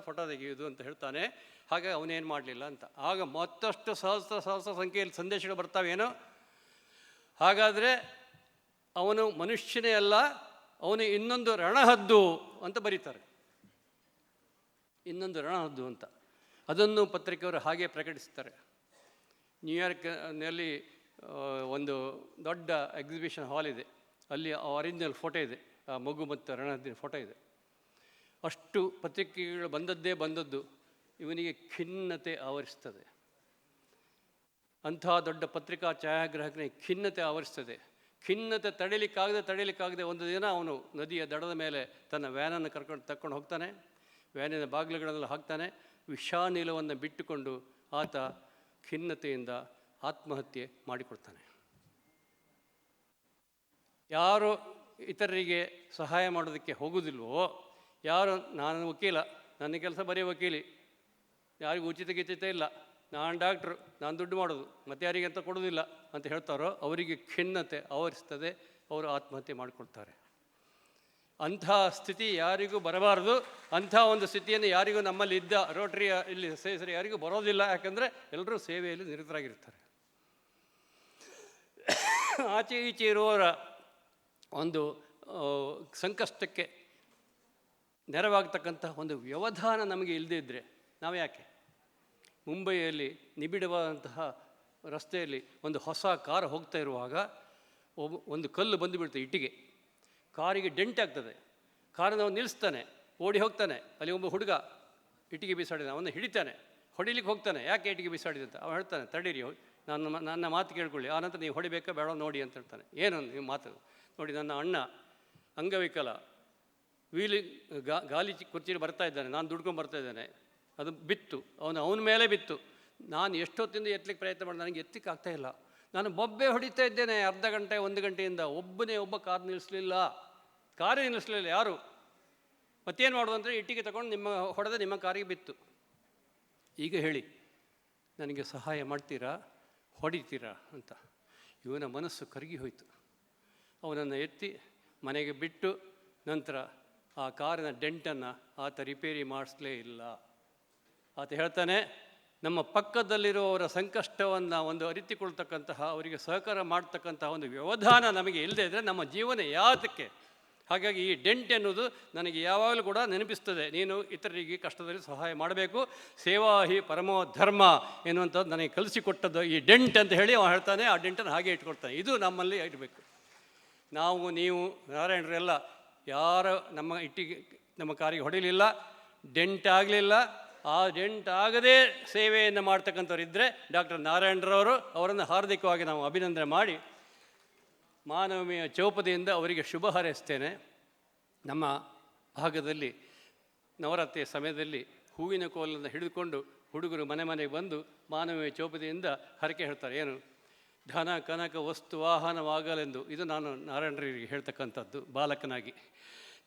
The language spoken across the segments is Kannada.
ಫೋಟೋ ತೆಗೆಯುವುದು ಅಂತ ಹೇಳ್ತಾನೆ. ಹಾಗೆ ಅವನೇನು ಮಾಡಲಿಲ್ಲ ಅಂತ. ಆಗ ಮತ್ತಷ್ಟು ಸಹಸ್ರ ಸಹಸ್ರ ಸಂಖ್ಯೆಯಲ್ಲಿ ಸಂದೇಶಗಳು ಬರ್ತಾವೇನೋ. ಹಾಗಾದರೆ ಅವನು ಮನುಷ್ಯನೇ ಅಲ್ಲ, ಅವನು ಇನ್ನೊಂದು ರಣಹದ್ದು ಅಂತ ಬರೀತಾರೆ. ಇನ್ನೊಂದು ರಣಹದ್ದು ಅಂತ ಅದನ್ನು ಪತ್ರಿಕೆಯವರು ಹಾಗೆ ಪ್ರಕಟಿಸ್ತಾರೆ. ನ್ಯೂಯಾರ್ಕ್ನಲ್ಲಿ ಒಂದು ದೊಡ್ಡ ಎಕ್ಸಿಬಿಷನ್ ಹಾಲ್ ಇದೆ, ಅಲ್ಲಿ ಒರಿಜಿನಲ್ ಫೋಟೋ ಇದೆ, ಆ ಮಗು ಮತ್ತು ರಣಹದ್ದಿನ ಫೋಟೋ ಇದೆ. ಅಷ್ಟು ಪತ್ರಿಕೆಗಳು ಬಂದದ್ದು ಇವನಿಗೆ ಖಿನ್ನತೆ ಆವರಿಸ್ತದೆ. ಅಂಥ ದೊಡ್ಡ ಪತ್ರಿಕಾ ಛಾಯಾಗ್ರಾಹಕನಿಗೆ ಖಿನ್ನತೆ ಆವರಿಸ್ತದೆ. ಖಿನ್ನತೆ ತಡೀಲಿಕ್ಕಾಗದೆ ಒಂದು ದಿನ ಅವನು ನದಿಯ ದಡದ ಮೇಲೆ ತನ್ನ ವ್ಯಾನನ್ನು ತಕ್ಕೊಂಡು ಹೋಗ್ತಾನೆ. ವ್ಯಾನಿನ ಬಾಗಿಲುಗಳನ್ನೆಲ್ಲ ಹಾಕ್ತಾನೆ. ವಿಷಾನಿಲವನ್ನು ಬಿಟ್ಟುಕೊಂಡು ಆತ ಖಿನ್ನತೆಯಿಂದ ಆತ್ಮಹತ್ಯೆ ಮಾಡಿಕೊಡ್ತಾನೆ. ಯಾರು ಇತರರಿಗೆ ಸಹಾಯ ಮಾಡೋದಕ್ಕೆ ಹೋಗೋದಿಲ್ವೋ, ಯಾರು ನಾನು ವಕೀಲ, ನನ್ನ ಕೆಲಸ ಬರೀ ವಕೀಲಿ, ಯಾರಿಗೂ ಉಚಿತ ಇಲ್ಲ, ನಾನು ಡಾಕ್ಟ್ರು, ನಾನು ದುಡ್ಡು ಮಾಡೋದು, ಮತ್ತು ಯಾರಿಗೆ ಅಂತ ಕೊಡೋದಿಲ್ಲ ಅಂತ ಹೇಳ್ತಾರೋ ಅವರಿಗೆ ಖಿನ್ನತೆ ಆವರಿಸ್ತದೆ, ಅವರು ಆತ್ಮಹತ್ಯೆ ಮಾಡಿಕೊಳ್ತಾರೆ. ಅಂಥ ಸ್ಥಿತಿ ಯಾರಿಗೂ ಬರಬಾರದು. ಅಂಥ ಒಂದು ಸ್ಥಿತಿಯನ್ನು ಯಾರಿಗೂ ನಮ್ಮಲ್ಲಿ ಇದ್ದ ರೋಟರಿಯ ಇಲ್ಲಿ ಸೇರಿ ಯಾರಿಗೂ ಬರೋದಿಲ್ಲ. ಯಾಕಂದರೆ ಎಲ್ಲರೂ ಸೇವೆಯಲ್ಲಿ ನಿರತರಾಗಿರ್ತಾರೆ. ಆಚೆ ಈಚೆ ಇರುವವರ ಒಂದು ಸಂಕಷ್ಟಕ್ಕೆ ನೆರವಾಗ್ತಕ್ಕಂಥ ಒಂದು ವ್ಯವಧಾನ ನಮಗೆ ಇಲ್ಲದೇ ಇದ್ದರೆ ನಾವು ಯಾಕೆ? ಮುಂಬೈಯಲ್ಲಿ ನಿಬಿಡವಾದಂತಹ ರಸ್ತೆಯಲ್ಲಿ ಒಂದು ಹೊಸ ಕಾರು ಹೋಗ್ತಾ ಇರುವಾಗ ಒಂದು ಕಲ್ಲು ಬಂದು ಬೀಳ್ತದೆ, ಇಟ್ಟಿಗೆ. ಕಾರಿಗೆ ಡೆಂಟ್ ಆಗ್ತದೆ. ಕಾರನ್ನು ಅವನು ನಿಲ್ಲಿಸ್ತಾನೆ, ಓಡಿ ಹೋಗ್ತಾನೆ. ಅಲ್ಲಿ ಒಬ್ಬ ಹುಡುಗ ಇಟ್ಟಿಗೆ ಬೀಸಾಡಿದ, ಅವನ್ನ ಹಿಡಿತಾನೆ, ಹೊಡಿಲಿಕ್ಕೆ ಹೋಗ್ತಾನೆ. ಯಾಕೆ ಇಟ್ಟಿಗೆ ಬೀಸಾಡಿದೆ ಅಂತ ಅವನು ಹೇಳ್ತಾನೆ, ತಡೀರಿ, ನನ್ನ ಮಾತು ಕೇಳ್ಕೊಳ್ಳಿ, ಆನಂತರ ನೀವು ಹೊಡಿಬೇಕಾ ಬೇಡ ನೋಡಿ ಅಂತ ಹೇಳ್ತಾನೆ. ಏನು ನೀವು ಮಾತು ನೋಡಿ, ನನ್ನ ಅಣ್ಣ ಅಂಗವಿಕಲ, ಗಾಲಿ ಕುರ್ಚಿಲಿ ಬರ್ತಾ ಇದ್ದಾನೆ, ನಾನು ದುಡ್ಕೊಂಡು ಬರ್ತಾ ಇದ್ದಾನೆ, ಅದು ಬಿತ್ತು, ಅವನ ಮೇಲೆ ಬಿತ್ತು. ನಾನು ಎಷ್ಟೊತ್ತಿಂದ ಎತ್ತಲಿಕ್ಕೆ ಪ್ರಯತ್ನ ಮಾಡಿ ನನಗೆ ಎತ್ತಲಿಕ್ಕೆ ಆಗ್ತಾಯಿಲ್ಲ. ನಾನು ಬೊಬ್ಬೆ ಹೊಡಿತಾ ಇದ್ದೇನೆ ಅರ್ಧ ಗಂಟೆ 1 ಗಂಟೆಯಿಂದ. ಒಬ್ಬ ಕಾರು ನಿಲ್ಲಿಸಲಿಲ್ಲ ಯಾರು. ಮತ್ತೇನು ಮಾಡೋದು ಅಂದರೆ ಇಟ್ಟಿಗೆ ತಗೊಂಡು ನಿಮ್ಮ ಕಾರಿಗೆ ಬಿತ್ತು. ಈಗ ಹೇಳಿ, ನನಗೆ ಸಹಾಯ ಮಾಡ್ತೀರಾ, ಹೊಡಿತೀರಾ ಅಂತ. ಇವನ ಮನಸ್ಸು ಕರಗಿ ಹೋಯಿತು. ಅವನನ್ನು ಎತ್ತಿ ಮನೆಗೆ ಬಿಟ್ಟು ನಂತರ ಆ ಕಾರಿನ ಡೆಂಟನ್ನು ಆತ ರಿಪೇರಿ ಮಾಡಿಸ್ಲೇ ಇಲ್ಲ. ಆತ ಹೇಳ್ತಾನೆ, ನಮ್ಮ ಪಕ್ಕದಲ್ಲಿರುವವರ ಸಂಕಷ್ಟವನ್ನು ಒಂದು ಅರಿತುಕೊಳ್ತಕ್ಕಂತಹ, ಅವರಿಗೆ ಸಹಕಾರ ಮಾಡ್ತಕ್ಕಂತಹ ಒಂದು ವ್ಯವಧಾನ ನಮಗೆ ಇಲ್ಲದೇ ಇದ್ದರೆ ನಮ್ಮ ಜೀವನ ಯಾತಕ್ಕೆ? ಹಾಗಾಗಿ ಈ ಡೆಂಟ್ ಎನ್ನುವುದು ನನಗೆ ಯಾವಾಗಲೂ ಕೂಡ ನೆನಪಿಸ್ತದೆ, ನೀನು ಇತರರಿಗೆ ಕಷ್ಟದಲ್ಲಿ ಸಹಾಯ ಮಾಡಬೇಕು, ಸೇವಾ ಹಿ ಪರಮೋ ಧರ್ಮ ಎನ್ನುವಂಥದ್ದು ನನಗೆ ಕಲಿಸಿಕೊಟ್ಟದ್ದು ಈ ಡೆಂಟ್ ಅಂತ ಹೇಳಿ ಅವನು ಹೇಳ್ತಾನೆ. ಆ ಡೆಂಟನ್ನು ಹಾಗೆ ಇಟ್ಕೊಳ್ತಾನೆ. ಇದು ನಮ್ಮಲ್ಲಿ ಇಡಬೇಕು. ನಾವು, ನೀವು, ನಾರಾಯಣರೆಲ್ಲ ಯಾರು ನಮ್ಮ ಕಾರಿಗೆ ಹೊಡಿಲಿಲ್ಲ, ಡೆಂಟ್ ಆಗಲಿಲ್ಲ, ಆ ಡೆಂಟ್ ಆಗದೇ ಸೇವೆಯನ್ನು ಮಾಡ್ತಕ್ಕಂಥವ್ರು ಇದ್ದರೆ ಡಾಕ್ಟರ್ ನಾರಾಯಣರವರು, ಅವರನ್ನು ಹಾರ್ದಿಕವಾಗಿ ನಾವು ಅಭಿನಂದನೆ ಮಾಡಿ ಮಾನವೀಯ ಚೌಪದಿಯಿಂದ ಅವರಿಗೆ ಶುಭ ಹಾರೈಸ್ತೇನೆ. ನಮ್ಮ ಭಾಗದಲ್ಲಿ ನವರಾತ್ರಿಯ ಸಮಯದಲ್ಲಿ ಹೂವಿನ ಕೋಲನ್ನು ಹಿಡಿದುಕೊಂಡು ಹುಡುಗರು ಮನೆಗೆ ಬಂದು ಮಾನವೀಯ ಚೌಪದಿಯಿಂದ ಹರಕೆ ಹೇಳ್ತಾರೆ. ಏನು? ಧನ ಕನಕ ವಸ್ತು ವಾಹನವಾಗಲೆಂದು. ಇದು ನಾನು ನಾರಾಯಣರಿಗೆ ಹೇಳ್ತಕ್ಕಂಥದ್ದು ಬಾಲಕನಾಗಿ.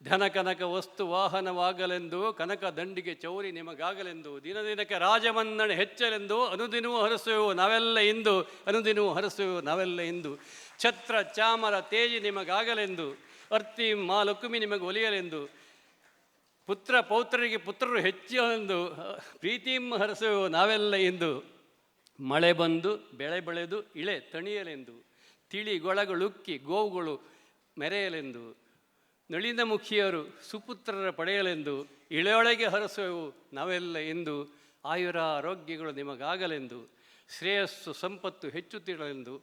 ಧನ ಕನಕ ವಸ್ತು ವಾಹನವಾಗಲೆಂದು, ಕನಕ ದಂಡಿಗೆ ಚೌರಿ ನಿಮಗಾಗಲೆಂದು, ದಿನದಿನಕ್ಕೆ ರಾಜಮನ್ನಣೆ ಹೆಚ್ಚಲೆಂದು, ಅನುದಿನವೂ ಹರಸುವೆವು ನಾವೆಲ್ಲ ಇಂದು, ಅನುದಿನವೂ ಹರಸುವೆವು ನಾವೆಲ್ಲ ಇಂದು. ಛತ್ರ ಚಾಮರ ತೇಜಿ ನಿಮಗಾಗಲೆಂದು, ಅರ್ತಿ ಮಾಲುಕುಮಿ ನಿಮಗೆ ಒಲಿಯಲೆಂದು, ಪುತ್ರ ಪೌತ್ರರಿಗೆ ಪುತ್ರರು ಹೆಚ್ಚಲೆಂದು, ಪ್ರೀತಿಂ ಹರಸುವೆವು ನಾವೆಲ್ಲ ಇಂದು. ಮಳೆ ಬಂದು ಬೆಳೆ ಬೆಳೆದು ಇಳೆ ತಣಿಯಲೆಂದು, ತಿಳಿಗೊಳಗಳುಕ್ಕಿ ಗೋವುಗಳು ಮೆರೆಯಲೆಂದು, ನಳಿನ ಮುಖಿಯರು ಸುಪುತ್ರರ ಪಡೆಯಲೆಂದು, ಇಳೆಯೊಳಗೆ ಹರಸುವೆವು ನಾವೆಲ್ಲ ಎಂದು. ಆಯುರ ಆರೋಗ್ಯಗಳು ನಿಮಗಾಗಲೆಂದು, ಶ್ರೇಯಸ್ಸು ಸಂಪತ್ತು ಹೆಚ್ಚುತ್ತಿರಲೆಂದು,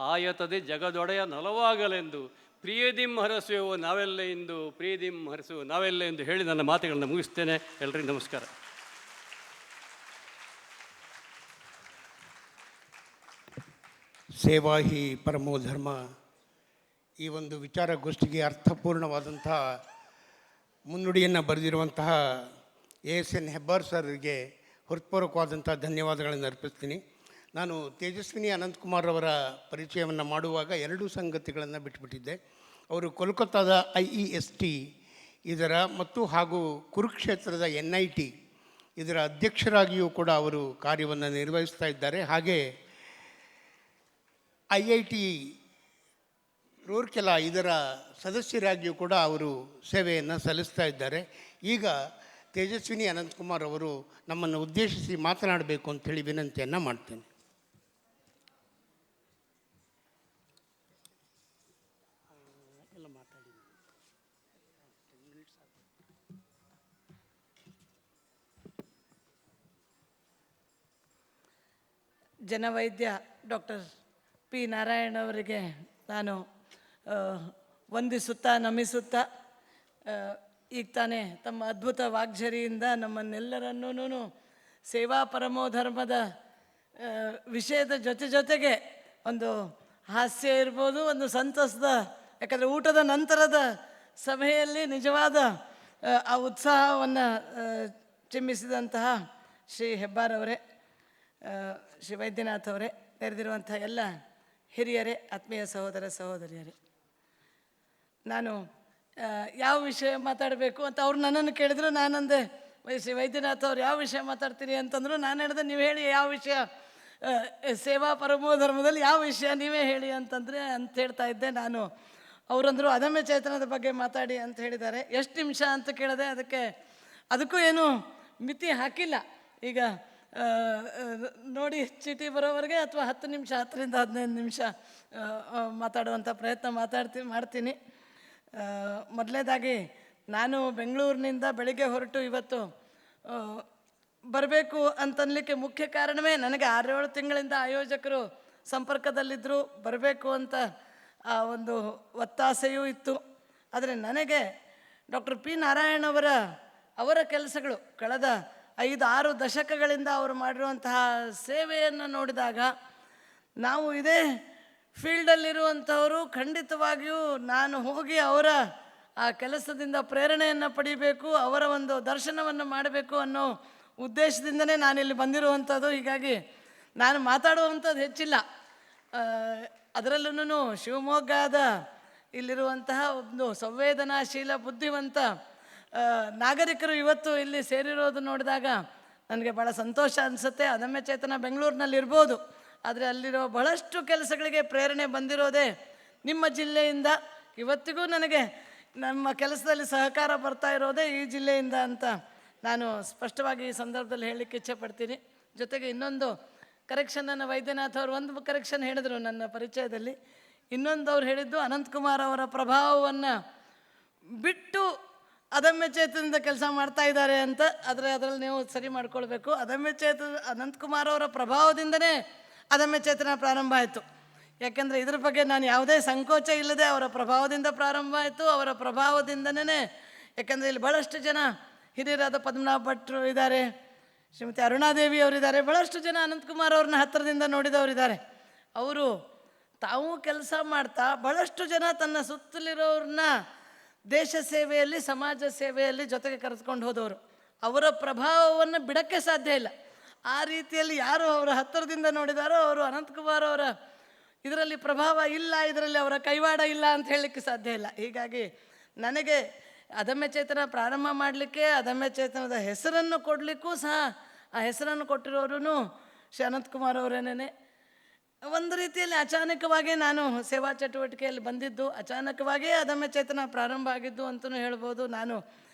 ಆಯತದೆ ಜಗದೊಡೆಯ ನಲವಾಗಲೆಂದು, ಪ್ರಿಯದಿಂ ಹರಸುವೆವು ನಾವೆಲ್ಲ ಎಂದು, ಪ್ರಿಯದಿಂ ಹರಸುವೆವು ನಾವೆಲ್ಲ ಎಂದು ಹೇಳಿ ನನ್ನ ಮಾತುಗಳನ್ನು ಮುಗಿಸ್ತೇನೆ. ಎಲ್ಲರಿಗೂ ನಮಸ್ಕಾರ. ಸೇವಾ ಹಿ ಪರಮೋ ಧರ್ಮ, ಈ ಒಂದು ವಿಚಾರಗೋಷ್ಠಿಗೆ ಅರ್ಥಪೂರ್ಣವಾದಂತಹ ಮುನ್ನುಡಿಯನ್ನು ಬರೆದಿರುವಂತಹ ASN ಹೆಬ್ಬಾರ್ ಸರ್ಗೆ ಹೃತ್ಪೂರ್ವಕವಾದಂಥ ಧನ್ಯವಾದಗಳನ್ನು ಅರ್ಪಿಸ್ತೀನಿ. ನಾನು ತೇಜಸ್ವಿನಿ ಅನಂತಕುಮಾರ್ ಅವರ ಪರಿಚಯವನ್ನು ಮಾಡುವಾಗ 2 ಸಂಗತಿಗಳನ್ನು ಬಿಟ್ಟುಬಿಟ್ಟಿದ್ದೆ. ಅವರು ಕೋಲ್ಕತ್ತಾದ IEST ಇದರ ಹಾಗೂ ಕುರುಕ್ಷೇತ್ರದ NIT ಇದರ ಅಧ್ಯಕ್ಷರಾಗಿಯೂ ಕೂಡ ಅವರು ಕಾರ್ಯವನ್ನು ನಿರ್ವಹಿಸ್ತಾ ಇದ್ದಾರೆ. ಹಾಗೆ IIT ರೂರ್ಕೆಲಾ ಇದರ ಸದಸ್ಯರಾಗಿಯೂ ಕೂಡ ಅವರು ಸೇವೆಯನ್ನು ಸಲ್ಲಿಸ್ತಾ ಇದ್ದಾರೆ. ಈಗ ತೇಜಸ್ವಿನಿ ಅನಂತಕುಮಾರ್ ಅವರು ನಮ್ಮನ್ನು ಉದ್ದೇಶಿಸಿ ಮಾತನಾಡಬೇಕು ಅಂಥೇಳಿ ವಿನಂತಿಯನ್ನು ಮಾಡ್ತೇನೆ. ಜನವೈದ್ಯ ಡಾಕ್ಟರ್ ಪಿ ನಾರಾಯಣ್ ಅವರಿಗೆ ನಾನು ವಂದಿಸುತ್ತಾ ನಮಿಸುತ್ತಾ, ಈಗ ತಾನೇ ತಮ್ಮ ಅದ್ಭುತ ವಾಗ್ಝರಿಯಿಂದ ನಮ್ಮನ್ನೆಲ್ಲರನ್ನೂ ಸೇವಾ ಪರಮೋ ಧರ್ಮದ ವಿಷಯದ ಜೊತೆಗೆ ಒಂದು ಹಾಸ್ಯ ಇರ್ಬೋದು, ಒಂದು ಸಂತಸದ, ಯಾಕಂದರೆ ಊಟದ ನಂತರದ ಸಭೆಯಲ್ಲಿ ನಿಜವಾದ ಆ ಉತ್ಸಾಹವನ್ನು ಚಿಮ್ಮಿಸಿದಂತಹ ಶ್ರೀ ಹೆಬ್ಬಾರವರೇ, ಶ್ರೀ ವೈದ್ಯನಾಥ್ ಅವರೇ, ನೆರೆದಿರುವಂಥ ಎಲ್ಲ ಹಿರಿಯರೇ, ಆತ್ಮೀಯ ಸಹೋದರ ಸಹೋದರಿಯರೇ, ನಾನು ಯಾವ ವಿಷಯ ಮಾತಾಡಬೇಕು ಅಂತ ಅವ್ರು ನನ್ನನ್ನು ಕೇಳಿದ್ರು. ನಾನಂದೆ ಶ್ರೀ ವೈದ್ಯನಾಥ್ ಅವ್ರು ಯಾವ ವಿಷಯ ಮಾತಾಡ್ತೀರಿ ಅಂತಂದರು. ನಾನು ಹೇಳಿದೆ ನೀವು ಹೇಳಿ ಯಾವ ವಿಷಯ, ಸೇವಾ ಪರಮೋ ಧರ್ಮದಲ್ಲಿ ಯಾವ ವಿಷಯ ನೀವೇ ಹೇಳಿ ಅಂತ ಹೇಳ್ತಾ ಇದ್ದೆ. ನಾನು ಅವರಂದರು ಅದಮ್ಯ ಚೇತನದ ಬಗ್ಗೆ ಮಾತಾಡಿ ಅಂತ ಹೇಳಿದ್ದಾರೆ. ಎಷ್ಟು ನಿಮಿಷ ಅಂತ ಕೇಳಿದೆ, ಅದಕ್ಕೂ ಏನು ಮಿತಿ ಹಾಕಿಲ್ಲ. ಈಗ ನೋಡಿ ಚೀಟಿ ಬರೋವರೆಗೆ ಅಥವಾ 10 ನಿಮಿಷ, 10ರಿಂದ 15 ನಿಮಿಷ ಮಾತಾಡುವಂಥ ಪ್ರಯತ್ನ ಮಾಡ್ತೀನಿ. ಮೊದಲನೇದಾಗಿ ನಾನು ಬೆಂಗಳೂರಿನಿಂದ ಬೆಳಿಗ್ಗೆ ಹೊರಟು ಇವತ್ತು ಬರಬೇಕು ಅಂತನ್ಲಿಕ್ಕೆ ಮುಖ್ಯ ಕಾರಣವೇ, ನನಗೆ 6-7 ತಿಂಗಳಿಂದ ಆಯೋಜಕರು ಸಂಪರ್ಕದಲ್ಲಿದ್ದರು, ಬರಬೇಕು ಅಂತ ಆ ಒಂದು ಒತ್ತಾಸೆಯೂ ಇತ್ತು. ಆದರೆ ನನಗೆ ಡಾಕ್ಟರ್ ಪಿ ನಾರಾಯಣ್ ಅವರ ಕೆಲಸಗಳು ಕಳೆದ 5-6 ದಶಕಗಳಿಂದ ಅವರು ಮಾಡಿರುವಂತಹ ಸೇವೆಯನ್ನು ನೋಡಿದಾಗ, ನಾವು ಇದೇ ಫೀಲ್ಡಲ್ಲಿರುವಂಥವರು ಖಂಡಿತವಾಗಿಯೂ ನಾನು ಹೋಗಿ ಅವರ ಆ ಕೆಲಸದಿಂದ ಪ್ರೇರಣೆಯನ್ನು ಪಡಿಬೇಕು, ಅವರ ಒಂದು ದರ್ಶನವನ್ನು ಮಾಡಬೇಕು ಅನ್ನೋ ಉದ್ದೇಶದಿಂದನೇ ನಾನಿಲ್ಲಿ ಬಂದಿರುವಂಥದ್ದು. ಹೀಗಾಗಿ ನಾನು ಮಾತಾಡುವಂಥದ್ದು ಹೆಚ್ಚಿಲ್ಲ. ಅದರಲ್ಲೂ ಶಿವಮೊಗ್ಗದ ಇಲ್ಲಿರುವಂತಹ ಒಂದು ಸಂವೇದನಾಶೀಲ ಬುದ್ಧಿವಂತ ನಾಗರಿಕರು ಇವತ್ತು ಇಲ್ಲಿ ಸೇರಿರೋದು ನೋಡಿದಾಗ ನನಗೆ ಭಾಳ ಸಂತೋಷ ಅನಿಸುತ್ತೆ. ಅದಮ್ಯ ಚೇತನ ಬೆಂಗಳೂರಿನಲ್ಲಿ ಇರ್ಬೋದು, ಆದರೆ ಅಲ್ಲಿರೋ ಬಹಳಷ್ಟು ಕೆಲಸಗಳಿಗೆ ಪ್ರೇರಣೆ ಬಂದಿರೋದೇ ನಿಮ್ಮ ಜಿಲ್ಲೆಯಿಂದ. ಇವತ್ತಿಗೂ ನನಗೆ ನಮ್ಮ ಕೆಲಸದಲ್ಲಿ ಸಹಕಾರ ಬರ್ತಾ ಇರೋದೇ ಈ ಜಿಲ್ಲೆಯಿಂದ ಅಂತ ನಾನು ಸ್ಪಷ್ಟವಾಗಿ ಈ ಸಂದರ್ಭದಲ್ಲಿ ಹೇಳಲಿಕ್ಕೆ ಇಚ್ಛೆಪಡ್ತೀನಿ. ಜೊತೆಗೆ ಇನ್ನೊಂದು ಕರೆಕ್ಷನನ್ನು ವೈದ್ಯನಾಥ್ ಅವರು ಒಂದು ಕರೆಕ್ಷನ್ ಹೇಳಿದರು ನನ್ನ ಪರಿಚಯದಲ್ಲಿ. ಇನ್ನೊಂದು ಅವ್ರು ಹೇಳಿದ್ದು ಅನಂತಕುಮಾರ್ ಅವರ ಪ್ರಭಾವವನ್ನು ಬಿಟ್ಟು ಅದಮ್ಯ ಚೇತನದ ಕೆಲಸ ಮಾಡ್ತಾ ಇದ್ದಾರೆ ಅಂತ. ಅದರಲ್ಲಿ ನೀವು ಸರಿ ಮಾಡ್ಕೊಳ್ಬೇಕು. ಅದಮ್ಯ ಚೇತನ ಅನಂತಕುಮಾರ್ ಅವರ ಪ್ರಭಾವದಿಂದನೇ ಅದಮ್ಯ ಚೇತನ ಪ್ರಾರಂಭ ಆಯಿತು. ಯಾಕೆಂದರೆ ಇದ್ರ ಬಗ್ಗೆ ನಾನು ಯಾವುದೇ ಸಂಕೋಚ ಇಲ್ಲದೆ ಅವರ ಪ್ರಭಾವದಿಂದ ಪ್ರಾರಂಭ ಆಯಿತು. ಅವರ ಪ್ರಭಾವದಿಂದನೇ, ಯಾಕೆಂದರೆ ಇಲ್ಲಿ ಭಾಳಷ್ಟು ಜನ ಹಿರಿಯರಾದ ಪದ್ಮನಾಭ ಭಟ್ರು ಇದ್ದಾರೆ, ಶ್ರೀಮತಿ ಅರುಣಾದೇವಿ ಅವರಿದ್ದಾರೆ, ಭಾಳಷ್ಟು ಜನ ಅನಂತಕುಮಾರ್ ಅವ್ರನ್ನ ಹತ್ತಿರದಿಂದ ನೋಡಿದವರಿದ್ದಾರೆ. ಅವರು ತಾವು ಕೆಲಸ ಮಾಡ್ತಾ ಭಾಳಷ್ಟು ಜನ ತನ್ನ ಸುತ್ತಲಿರೋರನ್ನ ದೇಶ ಸೇವೆಯಲ್ಲಿ, ಸಮಾಜ ಸೇವೆಯಲ್ಲಿ ಜೊತೆಗೆ ಕರೆದುಕೊಂಡು ಹೋದವರು. ಅವರ ಪ್ರಭಾವವನ್ನು ಬಿಡೋಕ್ಕೆ ಸಾಧ್ಯ ಇಲ್ಲ. ಆ ರೀತಿಯಲ್ಲಿ ಯಾರು ಅವರ ಹತ್ತಿರದಿಂದ ನೋಡಿದಾರೋ ಅವರು ಅನಂತಕುಮಾರ್ ಅವರ ಇದರಲ್ಲಿ ಪ್ರಭಾವ ಇಲ್ಲ, ಇದರಲ್ಲಿ ಅವರ ಕೈವಾಡ ಇಲ್ಲ ಅಂತ ಹೇಳಲಿಕ್ಕೆ ಸಾಧ್ಯ ಇಲ್ಲ. ಹೀಗಾಗಿ ನನಗೆ ಅದಮ್ಯ ಚೇತನ ಪ್ರಾರಂಭ ಮಾಡಲಿಕ್ಕೆ, ಅದಮ್ಯ ಚೇತನದ ಹೆಸರನ್ನು ಕೊಡಲಿಕ್ಕೂ ಸಹ ಆ ಹೆಸರನ್ನು ಕೊಟ್ಟಿರೋರು ಶ್ರೀ ಅನಂತಕುಮಾರ್ ಅವರೇನೇ. ಒಂದು ರೀತಿಯಲ್ಲಿ ಅಚಾನಕವಾಗಿ ನಾನು ಸೇವಾ ಚಟುವಟಿಕೆಯಲ್ಲಿ ಬಂದಿದ್ದು, ಅಚಾನಕವಾಗಿಯೇ ಅದಮ್ಯ ಚೇತನ ಪ್ರಾರಂಭ ಆಗಿದ್ದು ಅಂತಲೂ ಹೇಳ್ಬೋದು. ನಾನು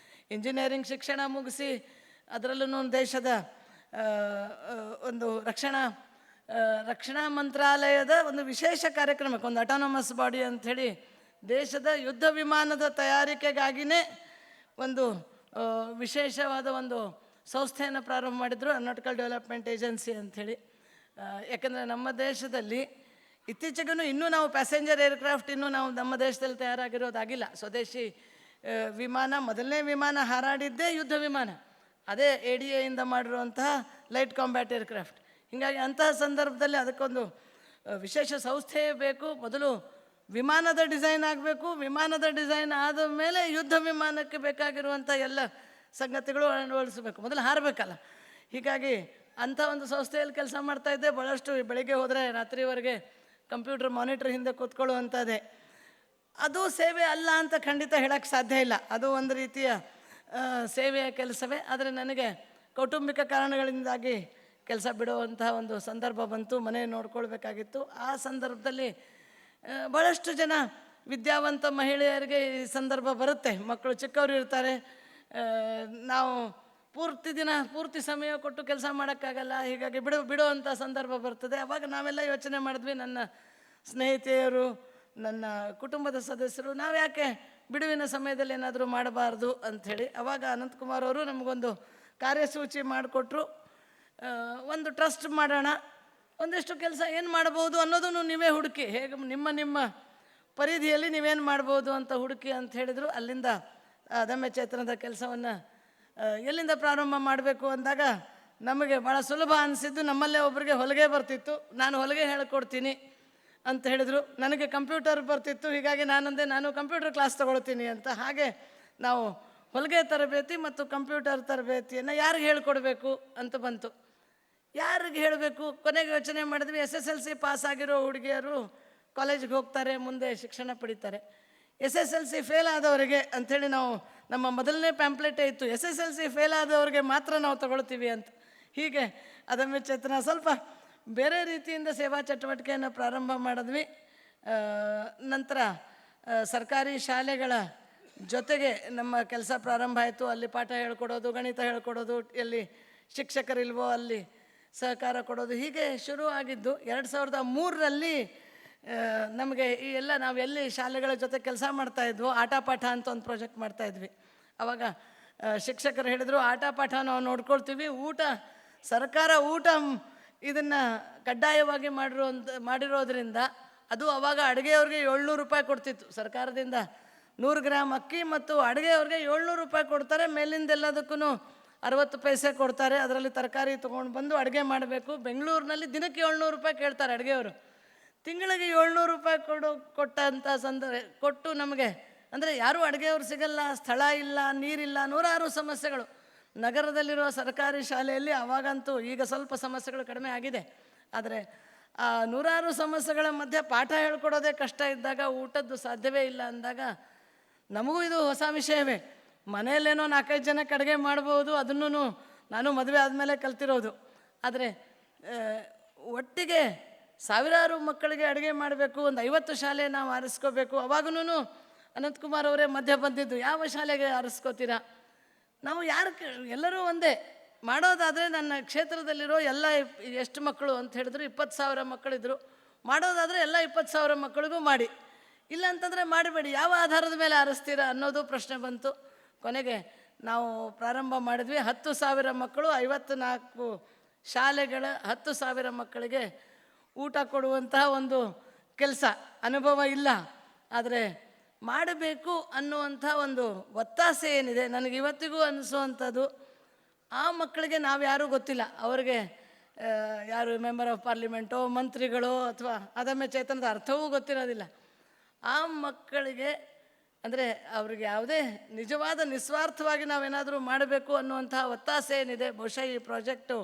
ಇಂಜಿನಿಯರಿಂಗ್ ಶಿಕ್ಷಣ ಮುಗಿಸಿ ಅದರಲ್ಲೂ ದೇಶದ ಒಂದು ರಕ್ಷಣಾ ಮಂತ್ರಾಲಯದ ಒಂದು ವಿಶೇಷ ಕಾರ್ಯಕ್ರಮಕ್ಕೆ, ಒಂದು ಅಟಾನಮಸ್ ಬಾಡಿ ಅಂಥೇಳಿ ದೇಶದ ಯುದ್ಧ ವಿಮಾನದ ತಯಾರಿಕೆಗಾಗಿಯೇ ಒಂದು ವಿಶೇಷವಾದ ಒಂದು ಸಂಸ್ಥೆಯನ್ನು ಪ್ರಾರಂಭ ಮಾಡಿದರು, ನಾಟಿಕಲ್ ಡೆವಲಪ್ಮೆಂಟ್ ಏಜೆನ್ಸಿ ಅಂಥೇಳಿ. ಯಾಕಂದರೆ ನಮ್ಮ ದೇಶದಲ್ಲಿ ಇತ್ತೀಚೆಗೂ ಇನ್ನೂ ನಾವು ಪ್ಯಾಸೆಂಜರ್ ಏರ್ಕ್ರಾಫ್ಟ್ ಇನ್ನೂ ನಾವು ನಮ್ಮ ದೇಶದಲ್ಲಿ ತಯಾರಾಗಿರೋದಾಗಿಲ್ಲ. ಸ್ವದೇಶಿ ವಿಮಾನ, ಮೊದಲನೇ ವಿಮಾನ ಹಾರಾಡಿದ್ದೇ ಯುದ್ಧ ವಿಮಾನ, ಅದೇ ADAಯಿಂದ ಮಾಡಿರುವಂತಹ ಲೈಟ್ ಕಾಂಬ್ಯಾಟ್ ಏರ್ಕ್ರಾಫ್ಟ್. ಹೀಗಾಗಿ ಅಂತಹ ಸಂದರ್ಭದಲ್ಲಿ ಅದಕ್ಕೊಂದು ವಿಶೇಷ ಸಂಸ್ಥೆ ಬೇಕು. ಮೊದಲು ವಿಮಾನದ ಡಿಸೈನ್ ಆಗಬೇಕು, ವಿಮಾನದ ಡಿಸೈನ್ ಆದ ಮೇಲೆ ಯುದ್ಧ ವಿಮಾನಕ್ಕೆ ಬೇಕಾಗಿರುವಂಥ ಎಲ್ಲ ಸಂಗತಿಗಳು ಅಳವಡಿಸಬೇಕು, ಮೊದಲು ಹಾರಬೇಕಲ್ಲ. ಹೀಗಾಗಿ ಅಂಥ ಒಂದು ಸಂಸ್ಥೆಯಲ್ಲಿ ಕೆಲಸ ಮಾಡ್ತಾಯಿದ್ದೆ. ಭಾಳಷ್ಟು ಬೆಳಗ್ಗೆ ಹೋದರೆ ರಾತ್ರಿವರೆಗೆ ಕಂಪ್ಯೂಟರ್ ಮಾನಿಟ್ರ್ ಹಿಂದೆ ಕೂತ್ಕೊಳ್ಳುವಂಥದ್ದೇ. ಅದು ಸೇವೆ ಅಲ್ಲ ಅಂತ ಖಂಡಿತ ಹೇಳೋಕ್ಕೆ ಸಾಧ್ಯ ಇಲ್ಲ, ಅದು ಒಂದು ರೀತಿಯ ಸೇವೆಯ ಕೆಲಸವೇ. ಆದರೆ ನನಗೆ ಕೌಟುಂಬಿಕ ಕಾರಣಗಳಿಂದಾಗಿ ಕೆಲಸ ಬಿಡುವಂತಹ ಒಂದು ಸಂದರ್ಭ ಬಂತು, ಮನೆ ನೋಡ್ಕೊಳ್ಬೇಕಾಗಿತ್ತು. ಆ ಸಂದರ್ಭದಲ್ಲಿ ಭಾಳಷ್ಟು ಜನ ವಿದ್ಯಾವಂತ ಮಹಿಳೆಯರಿಗೆ ಈ ಸಂದರ್ಭ ಬರುತ್ತೆ. ಮಕ್ಕಳು ಚಿಕ್ಕವರು ಇರ್ತಾರೆ, ನಾವು ಪೂರ್ತಿ ದಿನ ಪೂರ್ತಿ ಸಮಯ ಕೊಟ್ಟು ಕೆಲಸ ಮಾಡೋಕ್ಕಾಗಲ್ಲ. ಹೀಗಾಗಿ ಬಿಡುವಂಥ ಸಂದರ್ಭ ಬರ್ತದೆ. ಅವಾಗ ನಾವೆಲ್ಲ ಯೋಚನೆ ಮಾಡಿದ್ವಿ, ನನ್ನ ಸ್ನೇಹಿತೆಯರು, ನನ್ನ ಕುಟುಂಬದ ಸದಸ್ಯರು, ನಾವು ಯಾಕೆ ಬಿಡುವಿನ ಸಮಯದಲ್ಲಿ ಏನಾದರೂ ಮಾಡಬಾರ್ದು ಅಂಥೇಳಿ ಅವಾಗ ಅನಂತಕುಮಾರ್ ಅವರು ನಮಗೊಂದು ಕಾರ್ಯಸೂಚಿ ಮಾಡಿಕೊಟ್ರು. ಒಂದು ಟ್ರಸ್ಟ್ ಮಾಡೋಣ, ಒಂದಿಷ್ಟು ಕೆಲಸ ಏನು ಮಾಡ್ಬೋದು ಅನ್ನೋದನ್ನು ನೀವೇ ಹುಡುಕಿ, ಹೇಗೆ ನಿಮ್ಮ ಪರಿಧಿಯಲ್ಲಿ ನೀವೇನು ಮಾಡ್ಬೋದು ಅಂತ ಹುಡುಕಿ ಅಂತ ಹೇಳಿದರು. ಅಲ್ಲಿಂದ ಅದಮ್ಯ ಚೇತನದ ಕೆಲಸವನ್ನು ಎಲ್ಲಿಂದ ಪ್ರಾರಂಭ ಮಾಡಬೇಕು ಅಂದಾಗ ನಮಗೆ ಭಾಳ ಸುಲಭ ಅನಿಸಿದ್ದು, ನಮ್ಮಲ್ಲೇ ಒಬ್ಬರಿಗೆ ಹೊಲಿಗೆ ಬರ್ತಿತ್ತು, ನಾನು ಹೊಲಿಗೆ ಹೇಳ್ಕೊಡ್ತೀನಿ ಅಂತ ಹೇಳಿದರು. ನನಗೆ ಕಂಪ್ಯೂಟರ್ ಬರ್ತಿತ್ತು, ಹೀಗಾಗಿ ನಾನು ಕಂಪ್ಯೂಟರ್ ಕ್ಲಾಸ್ ತೊಗೊಳ್ತೀನಿ ಅಂತ. ಹಾಗೆ ನಾವು ಹೊಲಿಗೆ ತರಬೇತಿ ಮತ್ತು ಕಂಪ್ಯೂಟರ್ ತರಬೇತಿಯನ್ನು ಯಾರಿಗೆ ಹೇಳ್ಕೊಡ್ಬೇಕು ಅಂತ ಬಂತು. ಯಾರಿಗೆ ಹೇಳಬೇಕು, ಕೊನೆಗೆ ಯೋಚನೆ ಮಾಡಿದ್ವಿ, SSLC ಪಾಸ್ ಆಗಿರೋ ಹುಡುಗಿಯರು ಕಾಲೇಜಿಗೆ ಹೋಗ್ತಾರೆ, ಮುಂದೆ ಶಿಕ್ಷಣ ಪಡಿತಾರೆ. SSLC ಫೇಲ್ ಆದವರಿಗೆ ಅಂಥೇಳಿ ನಾವು ನಮ್ಮ ಮೊದಲನೇ ಪ್ಯಾಂಪ್ಲೆಟೇ ಇತ್ತು, SSLC ಫೇಲ್ ಆದವ್ರಿಗೆ ಮಾತ್ರ ನಾವು ತಗೊಳ್ತೀವಿ ಅಂತ. ಹೀಗೆ ಅದಮ್ಯ ಚೇತನ ಸ್ವಲ್ಪ ಬೇರೆ ರೀತಿಯಿಂದ ಸೇವಾ ಚಟುವಟಿಕೆಯನ್ನು ಪ್ರಾರಂಭ ಮಾಡಿದ್ವಿ. ನಂತರ ಸರ್ಕಾರಿ ಶಾಲೆಗಳ ಜೊತೆಗೆ ನಮ್ಮ ಕೆಲಸ ಪ್ರಾರಂಭ ಆಯಿತು. ಅಲ್ಲಿ ಪಾಠ ಹೇಳ್ಕೊಡೋದು, ಗಣಿತ ಹೇಳ್ಕೊಡೋದು, ಎಲ್ಲಿ ಶಿಕ್ಷಕರಿಲ್ವೋ ಅಲ್ಲಿ ಸಹಕಾರ ಕೊಡೋದು, ಹೀಗೆ ಶುರು ಆಗಿದ್ದು 2003ರಲ್ಲಿ ನಮಗೆ ಈ ಎಲ್ಲ ನಾವು ಎಲ್ಲಿ ಶಾಲೆಗಳ ಜೊತೆ ಕೆಲಸ ಮಾಡ್ತಾಯಿದ್ವೋ ಆಟ ಪಾಠ ಅಂತ ಒಂದು ಪ್ರಾಜೆಕ್ಟ್ ಮಾಡ್ತಾಯಿದ್ವಿ. ಆವಾಗ ಶಿಕ್ಷಕರು ಹೇಳಿದರು, ಆಟ ಪಾಠ ನಾವು ನೋಡ್ಕೊಳ್ತೀವಿ, ಊಟ ಸರ್ಕಾರ ಊಟ ಇದನ್ನು ಕಡ್ಡಾಯವಾಗಿ ಮಾಡಿರೋದ್ರಿಂದ ಅದು ಆವಾಗ ಅಡುಗೆಯವ್ರಿಗೆ 700 ರೂಪಾಯಿ ಕೊಡ್ತಿತ್ತು ಸರ್ಕಾರದಿಂದ. 100 ಗ್ರಾಮ್ ಅಕ್ಕಿ ಮತ್ತು ಅಡುಗೆಯವ್ರಿಗೆ 700 ರೂಪಾಯಿ ಕೊಡ್ತಾರೆ, ಮೇಲಿಂದ ಎಲ್ಲದಕ್ಕೂ 60 ಪೈಸೆ ಕೊಡ್ತಾರೆ. ಅದರಲ್ಲಿ ತರಕಾರಿ ತೊಗೊಂಡು ಬಂದು ಅಡುಗೆ ಮಾಡಬೇಕು. ಬೆಂಗಳೂರಿನಲ್ಲಿ ದಿನಕ್ಕೆ 700 ರೂಪಾಯಿ ಕೇಳ್ತಾರೆ ಅಡುಗೆಯವರು. ತಿಂಗಳಿಗೆ 700 ರೂಪಾಯಿ ಕೊಟ್ಟಂಥ ಕೊಟ್ಟು ನಮಗೆ ಅಂದರೆ ಯಾರೂ ಅಡುಗೆಯವ್ರು ಸಿಗಲ್ಲ, ಸ್ಥಳ ಇಲ್ಲ, ನೀರಿಲ್ಲ, ನೂರಾರು ಸಮಸ್ಯೆಗಳು. ನಗರದಲ್ಲಿರುವ ಸರ್ಕಾರಿ ಶಾಲೆಯಲ್ಲಿ ಆವಾಗಂತೂ, ಈಗ ಸ್ವಲ್ಪ ಸಮಸ್ಯೆಗಳು ಕಡಿಮೆ ಆಗಿದೆ, ಆದರೆ ಆ ನೂರಾರು ಸಮಸ್ಯೆಗಳ ಮಧ್ಯೆ ಪಾಠ ಹೇಳ್ಕೊಡೋದೇ ಕಷ್ಟ ಇದ್ದಾಗ ಊಟದ್ದು ಸಾಧ್ಯವೇ ಇಲ್ಲ ಅಂದಾಗ ನಮಗೂ ಇದು ಹೊಸ ವಿಷಯವೇ. ಮನೆಯಲ್ಲೇನೋ 4-5 ಜನಕ್ಕೆ ಅಡುಗೆ ಮಾಡ್ಬೋದು, ಅದನ್ನು ನಾನು ಮದುವೆ ಆದಮೇಲೆ ಕಲ್ತಿರೋದು. ಆದರೆ ಒಟ್ಟಿಗೆ ಸಾವಿರಾರು ಮಕ್ಕಳಿಗೆ ಅಡುಗೆ ಮಾಡಬೇಕು, ಒಂದು 50 ಶಾಲೆ ನಾವು ಆರಿಸ್ಕೋಬೇಕು. ಅವಾಗೂ ಅನಂತಕುಮಾರ್ ಅವರೇ ಮಧ್ಯೆ ಬಂದಿದ್ದು, ಯಾವ ಶಾಲೆಗೆ ಆರಿಸ್ಕೋತೀರಾ, ನಾವು ಎಲ್ಲರೂ ಒಂದೇ ಮಾಡೋದಾದರೆ ನನ್ನ ಕ್ಷೇತ್ರದಲ್ಲಿರೋ ಎಲ್ಲ ಎಷ್ಟು ಮಕ್ಕಳು ಅಂತ ಹೇಳಿದ್ರು, 20,000 ಮಕ್ಕಳಿದ್ರು. ಮಾಡೋದಾದರೆ ಎಲ್ಲ 20,000 ಮಕ್ಕಳಿಗೂ ಮಾಡಿ, ಇಲ್ಲ ಅಂತಂದರೆ ಮಾಡಬೇಡಿ, ಯಾವ ಆಧಾರದ ಮೇಲೆ ಆರಿಸ್ತೀರಾ ಅನ್ನೋದು ಪ್ರಶ್ನೆ ಬಂತು. ಕೊನೆಗೆ ನಾವು ಪ್ರಾರಂಭ ಮಾಡಿದ್ವಿ. 10,000 ಮಕ್ಕಳು, 54 ಶಾಲೆಗಳ 10,000 ಮಕ್ಕಳಿಗೆ ಊಟ ಕೊಡುವಂತಹ ಒಂದು ಕೆಲಸ. ಅನುಭವ ಇಲ್ಲ, ಆದರೆ ಮಾಡಬೇಕು ಅನ್ನುವಂಥ ಒಂದು ಒತ್ತಾಸೆ ಏನಿದೆ ನನಗೆ ಇವತ್ತಿಗೂ ಅನಿಸುವಂಥದ್ದು. ಆ ಮಕ್ಕಳಿಗೆ ನಾವು ಯಾರೂ ಗೊತ್ತಿಲ್ಲ, ಅವರಿಗೆ ಯಾರು ಮೆಂಬರ್ ಆಫ್ ಪಾರ್ಲಿಮೆಂಟೋ, ಮಂತ್ರಿಗಳೋ, ಅಥವಾ ಅದಮ್ಯ ಚೇತನದ ಅರ್ಥವೂ ಗೊತ್ತಿರೋದಿಲ್ಲ. ಆ ಮಕ್ಕಳಿಗೆ ಅಂದರೆ ಅವ್ರಿಗೆ ಯಾವುದೇ ನಿಜವಾದ ನಿಸ್ವಾರ್ಥವಾಗಿ ನಾವೇನಾದರೂ ಮಾಡಬೇಕು ಅನ್ನುವಂತಹ ಒತ್ತಾಸೆ ಏನಿದೆ. ಬಹುಶಃ ಈ ಪ್ರಾಜೆಕ್ಟು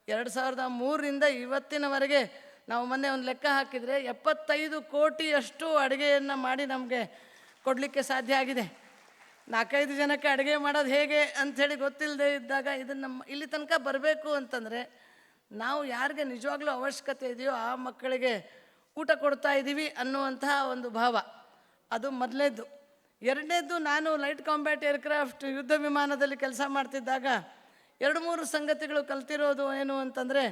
2003ರಿಂದ ಇವತ್ತಿನವರೆಗೆ ನಾವು ಮೊನ್ನೆ ಒಂದು ಲೆಕ್ಕ ಹಾಕಿದರೆ 75 ಕೋಟಿಯಷ್ಟು ಅಡುಗೆಯನ್ನು ಮಾಡಿ ನಮಗೆ ಕೊಡಲಿಕ್ಕೆ ಸಾಧ್ಯ ಆಗಿದೆ. 4-5 ಜನಕ್ಕೆ ಅಡುಗೆ ಮಾಡೋದು ಹೇಗೆ ಅಂಥೇಳಿ ಗೊತ್ತಿಲ್ಲದೆ ಇದ್ದಾಗ ಇದನ್ನು ಇಲ್ಲಿ ತನಕ ಬರಬೇಕು ಅಂತಂದರೆ ನಾವು ಯಾರಿಗೆ ನಿಜವಾಗ್ಲೂ ಅವಶ್ಯಕತೆ ಇದೆಯೋ ಆ ಮಕ್ಕಳಿಗೆ ಊಟ ಕೊಡ್ತಾ ಇದ್ದೀವಿ ಅನ್ನುವಂತಹ ಒಂದು ಭಾವ, ಅದು ಮೊದಲನೇದ್ದು. ಎರಡನೇದ್ದು, ನಾನು ಲೈಟ್ ಕಾಂಬ್ಯಾಟ್ ಏರ್ಕ್ರಾಫ್ಟ್ ಯುದ್ಧ ವಿಮಾನದಲ್ಲಿ ಕೆಲಸ ಮಾಡ್ತಿದ್ದಾಗ 2-3 ಸಂಗತಿಗಳು ಕಲ್ತಿರೋದು ಏನು ಅಂತಂದರೆ,